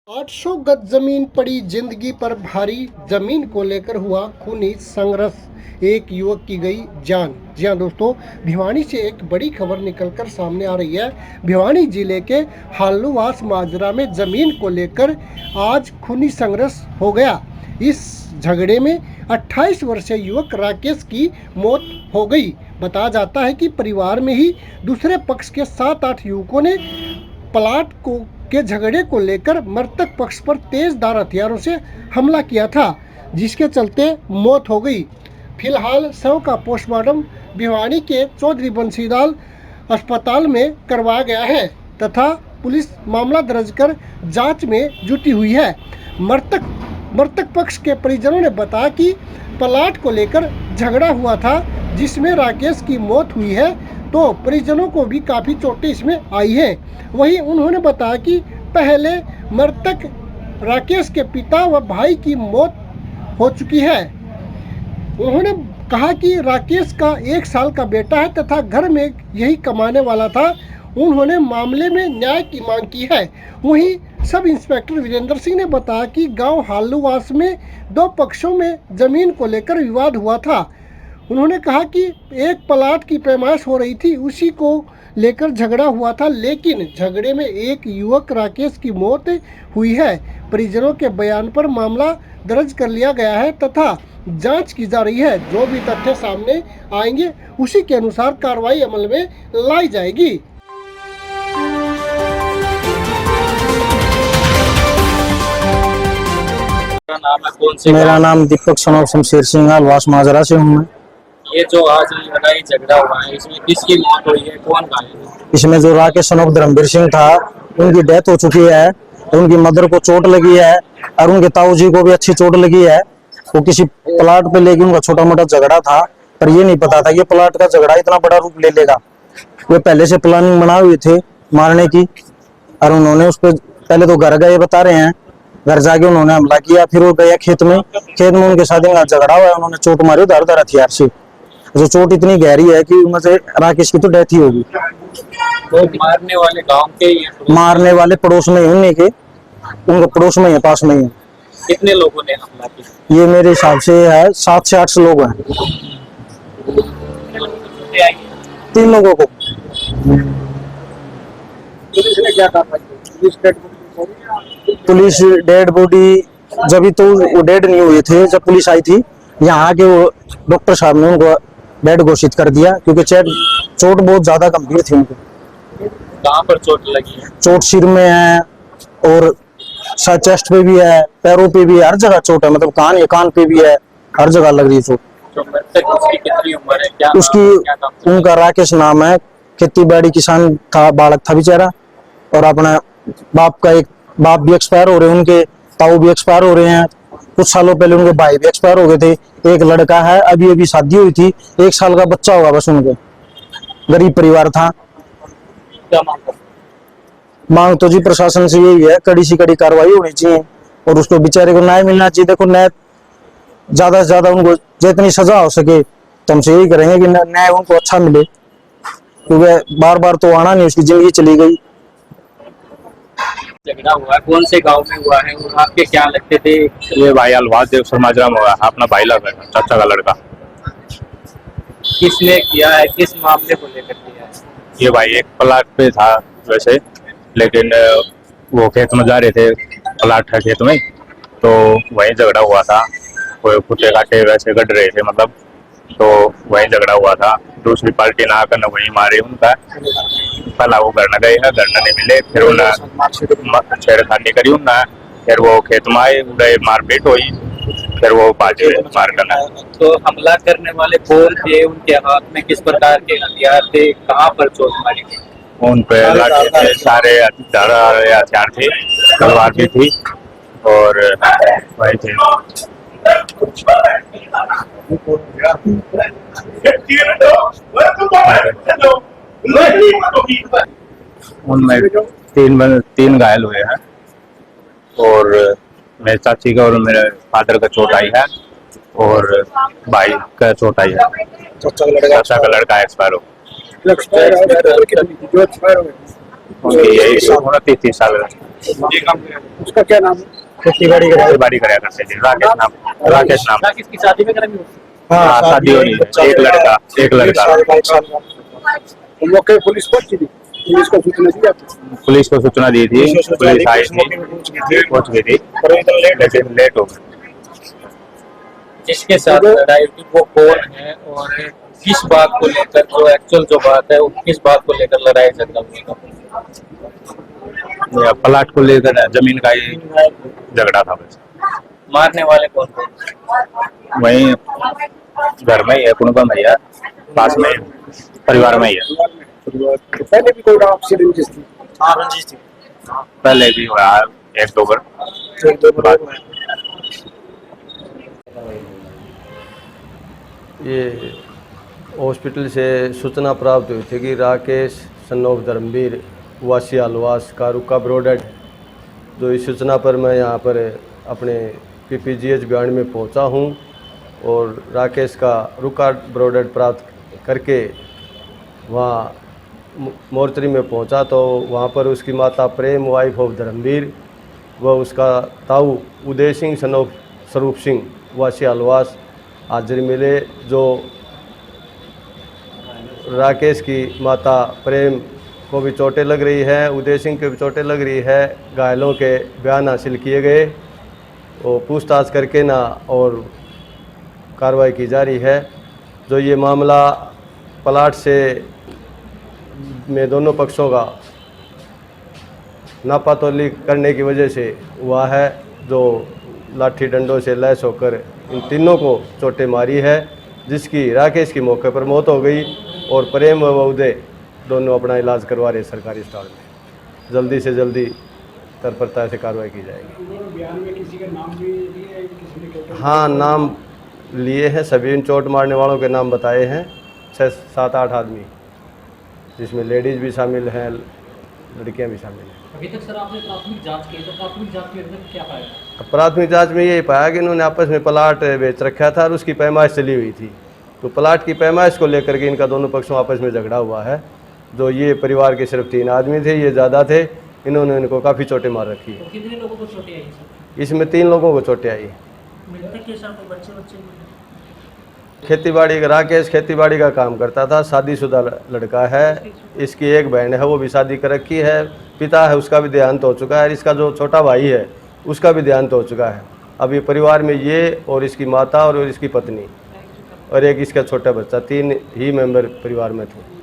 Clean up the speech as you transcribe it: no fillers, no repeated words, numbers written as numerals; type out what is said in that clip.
800 गज जमीन पड़ी जिंदगी पर भारी, जमीन को लेकर हुआ खूनी संघर्ष, एक युवक की गई जान। जी हां दोस्तों, भिवानी से एक बड़ी खबर निकलकर सामने आ रही है। भिवानी जिले के हालूवास माजरा में जमीन को लेकर आज खूनी संघर्ष हो गया। इस झगड़े में 28 वर्षीय युवक राकेश की मौत हो गई। बताया जाता है कि परिवार में ही दूसरे पक्ष के 7-8 युवकों ने प्लाट के झगड़े को लेकर मृतक पक्ष पर तेजधार हथियारों से हमला किया था, जिसके चलते मौत हो गई। फिलहाल शव का पोस्टमार्टम भिवानी के चौधरी बंसीलाल अस्पताल में करवाया गया है तथा पुलिस मामला दर्ज कर जांच में जुटी हुई है। मृतक पक्ष के परिजनों ने बताया कि प्लाट को लेकर झगड़ा हुआ था, जिसमें राकेश की मौत हुई है, तो परिजनों को भी काफ़ी चोटें इसमें आई हैं। वहीं उन्होंने बताया कि पहले मृतक राकेश के पिता व भाई की मौत हो चुकी है। उन्होंने कहा कि राकेश का 1 साल का बेटा है तथा घर में यही कमाने वाला था। उन्होंने मामले में न्याय की मांग की है। वहीं सब इंस्पेक्टर वीरेंद्र सिंह ने बताया कि गांव हालूवास में 2 पक्षों में जमीन को लेकर विवाद हुआ था। उन्होंने कहा कि एक प्लाट की पैमाइश हो रही थी, उसी को लेकर झगड़ा हुआ था, लेकिन झगड़े में एक युवक राकेश की मौत हुई है। परिजनों के बयान पर मामला दर्ज कर लिया गया है तथा जांच की जा रही है। जो भी तथ्य सामने आएंगे उसी के अनुसार कार्रवाई अमल में लाई जाएगी। मेरा नाम दीपक सनोफ शमशेर सिंह हालूवास माजरा से हूँ मैं। ये जो आज लड़ाई झगड़ा हुआ है, इसमें किसकी मौत हुई है, कौन घायल है? इसमें जो राकेश सनोफ धर्मवीर सिंह था, उनकी डेथ हो चुकी है। उनकी मदर को चोट लगी है और उनके ताऊ जी को भी अच्छी चोट लगी है। वो किसी प्लाट पे लेके उनका छोटा मोटा झगड़ा था, पर ये नहीं पता था कि प्लाट का झगड़ा इतना बड़ा रूप ले लेगा। वे पहले से प्लानिंग बनाए हुए थे मारने की, और उन्होंने उस पर पहले तो घर गए बता रहे हैं, घर जाके उन्होंने हमला किया। फिर वो गए खेत में उनके साथ इनका झगड़ा हुआ, उन्होंने चोट मारी उधर हथियार से। जो चोट इतनी गहरी है कि उनसे राकेश की तो डेथ ही होगी। तो मारने वाले गांव के ही हैं? मारने वाले पड़ोस में उन्हीं के, उनके पड़ोस में है, पास में ही है। कितने लोगों ने हमला किया? ये मेरे हिसाब से है 7 से 8 लोग हैं। 3 लोगों को। पुलिस ने क्या कहा? पुलिस डेड बॉडी जब तो वो डेड नहीं हुए थे, जब पुलिस आई थी यहाँ के, वो डॉक्टर साहब ने उनको डेड घोषित कर दिया, क्योंकि चोट बहुत ज्यादा गंभीर थी उनको। कहाँ पर चोट लगी है? चोट सिर में है और चेस्ट पे भी है, पैरों पे भी है, हर जगह चोट है। मतलब कान पे भी है, हर जगह लग रही है चोट। तो मृतक उसकी कितनी उम्र है, क्या उसकी उनका राकेश नाम है, खेती बाड़ी किसान था, बालक था बेचारा। और अपना बाप भी एक्सपायर हो रहे हैं, उनके ताऊ भी एक्सपायर हो रहे हैं। कुछ सालों पहले उनके भाई भी एक्सपायर हो गए थे। एक लड़का है, अभी शादी हुई थी, 1 साल का बच्चा होगा बस उनके। गरीब परिवार था। क्या मांग तो जी प्रशासन से यही है, कड़ी से कड़ी कार्रवाई होनी चाहिए और उसको बेचारे को न्याय मिलना चाहिए। देखो, न्याय ज्यादा से ज्यादा उनको जितनी सजा हो सके तो हमसे यही करेंगे कि न्याय उनको अच्छा मिले, क्योंकि बार बार तो आना नहीं, उसकी जिंदगी चली गई। झगड़ा हुआ है, कौन से गांव में हुआ है और आपके क्या लगते थे? ये भाई हालूवास देव समाजरा में हुआ है, अपना भाई लगा है, चाचा का लड़का। किसने किया है, किस मामले को लेकर किया है? ये भाई एक प्लाट पे था वैसे, लेकिन वो खेत में जा रहे थे, प्लाट था खेत में, तो वहीं झगड़ा हुआ था। कोई कुत्ते काटे वैसे गड़ रहे थे, मतलब तो वहीं झगड़ा हुआ था। दूसरी पार्टी ना आकर वहीं मारे उनका। पहला वो घर न गए हैं, घर न नहीं मिले, फिर उन्हें छेड़खानी करी उन्हें, फिर वो खेत में आए, गए, मारपीट हुई, फिर वो भाजे मार करना। तो हमला करने वाले कौन थे, उनके हाथ में किस प्रकार के हथियार थे, कहाँ पर चोट मारी थी? उन पे लाठी थे, सारे हथियार थे, तलवार भी थी और वही थे। उनमें 3 घायल हुए हैं और मेरे चाची का और मेरे फादर का चोट आई है और भाई का चोट आई है। चाचा का लड़का एक्सपायर हो, उनकी यही 29 साल ये काम किया उसका क्या नाम है? खेती बाड़ी के खेती बाड़ी कराया करते थे। राकेश नाम। राकेश की शादी वगैरह भी होती हाँ, शादी हो रही है। एक लड़का एक साल का। तो मौके पे पुलिस पहुंची थी, पुलिस को सूचना दी आपने? पुलिस को सूचना दी थी, पुलिस आई थी, पहुंच गई थी, लेकिन लेट हो गई। जिसके साथ लड़ाई हुई वो कौन है और किस बात को लेकर, जो एक्चुअल जो बात है वो किस बात को लेकर लड़ाई झगड़ा हुआ? या प्लाट को लेकर जमीन का ही झगड़ा था बस। मारने वाले कौन थे? वहीं घर में ही है, कुनबा में ही है, पास में ही, परिवार में ही है। तो पहले भी कोई आपसी रंजिश थी? हाँ, रंजीत थी। पहले भी हुआ एक दो बार। एक दो बार हुआ है। ये हॉस्पिटल से सूचना प्राप्त हुई थी कि राकेश सन ऑफ धर्मवीर वासी आलवास का रुका ब्रोडेड। जो इस सूचना पर मैं यहाँ पर अपने पीपीजीएच बयान में पहुँचा हूँ और राकेश का रुका ब्रोडेड प्राप्त करके वहाँ मोर्चरी में पहुँचा तो वहाँ पर उसकी माता प्रेम वाइफ ऑफ धर्मवीर व उसका ताऊ उदय सिंह सन ऑफ स्वरूप सिंह वासी आलवास हाजिर मिले। जो राकेश की माता प्रेम को भी चोटें लग रही है, उदय सिंह को भी चोटें लग रही है। घायलों के बयान हासिल किए गए और पूछताछ करके ना और कार्रवाई की जा रही है। जो ये मामला प्लाट से में दोनों पक्षों का नापातोली करने की वजह से हुआ है। जो लाठी डंडों से लैस होकर इन तीनों को चोटें मारी है, जिसकी राकेश की मौके पर मौत हो गई और प्रेम व उदय दोनों अपना इलाज करवा रहे सरकारी अस्पताल में। जल्दी से जल्दी तत्परता से कार्रवाई की जाएगी। बयान में किसी का नाम भी लिया है, किसी ने हाँ, नाम लिए हैं, सभी इन चोट मारने वालों के नाम बताए हैं, 6-7-8 आदमी, जिसमें लेडीज़ भी शामिल हैं, लड़कियां भी शामिल हैं। अभी तक सर आपने प्राथमिक जांच की, तो प्राथमिक जांच में अभी तक क्या पाया? प्राथमिक जांच में यही पाया कि इन्होंने आपस में प्लाट बेच रखा था और उसकी पैमाइश चली हुई थी। तो प्लाट की पैमाइश को लेकर के इनका दोनों पक्षों आपस में झगड़ा हुआ है। जो ये परिवार के सिर्फ 3 आदमी थे, ये ज़्यादा थे, इन्होंने इनको काफ़ी चोटें मार रखी है। तो कितने लोगों को चोटें आई सर? इसमें 3 लोगों को चोटें आई। मृतक के साथ बच्चे बच्चे खेतीबाड़ी का राकेश खेतीबाड़ी का काम करता था, शादीशुदा लड़का है। इसकी एक बहन है, वो भी शादी कर रखी है। पिता है, उसका भी देहांत हो चुका है। इसका जो छोटा भाई है, उसका भी देहांत हो चुका है। अब ये परिवार में ये और इसकी माता और इसकी पत्नी और एक इसका छोटा बच्चा, 3 ही मेंबर परिवार में थे।